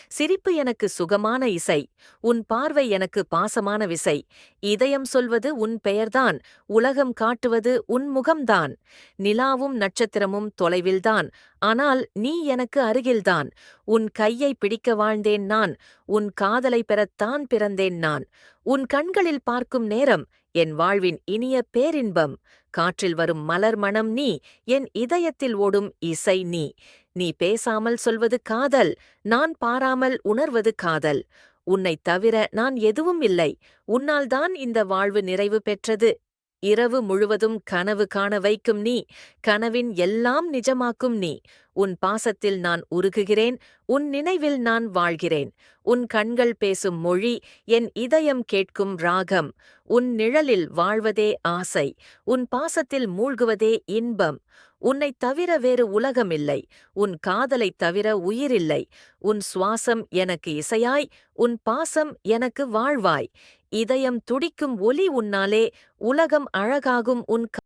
சிரிப்பு எனக்கு சுகமான இசை. உன் பார்வை எனக்கு பாசமான விசை. இதயம் சொல்வது உன் பெயர்தான். உலகம் காட்டுவது உன் முகம்தான். நிலாவும் நட்சத்திரமும் தொலைவில்தான். ஆனால் நீ எனக்கு அருகில்தான். உன் கையை பிடிக்க வாழ்ந்தேன் நான். உன் காதலை பெறத்தான் பிறந்தேன் நான். உன் கண்களில் பார்க்கும் நேரம் என் வாழ்வின் இனிய பேரின்பம். காற்றில் வரும் மலர் மணம் நீ. என் இதயத்தில் ஓடும் இசை நீ. நீ பேசாமல் சொல்வது காதல். நான் பாராமல் உணர்வது காதல். உன்னைத் தவிர நான் எதுவும் இல்லை. உன்னால்தான் இந்த வாழ்வு நிறைவு பெற்றது. இரவு முழுவதும் கனவு காண வைக்கும் நீ. கனவின் எல்லாம் நிஜமாக்கும் நீ. உன் பாசத்தில் நான் உருகுகிறேன். உன் நினைவில் நான் வாழ்கிறேன். உன் கண்கள் பேசும் மொழி. என் இதயம் கேட்கும் ராகம். உன் நிழலில் வாழ்வதே ஆசை. உன் பாசத்தில் மூழ்குவதே இன்பம். உன்னைத் தவிர வேறு உலகமில்லை. உன் காதலைத் தவிர உயிரில்லை. உன் சுவாசம் எனக்கு இசையாய். உன் பாசம் எனக்கு வாழ்வாய். இதயம் துடிக்கும் ஒலி உன்னாலே. உலகம் அழகாகும் உன்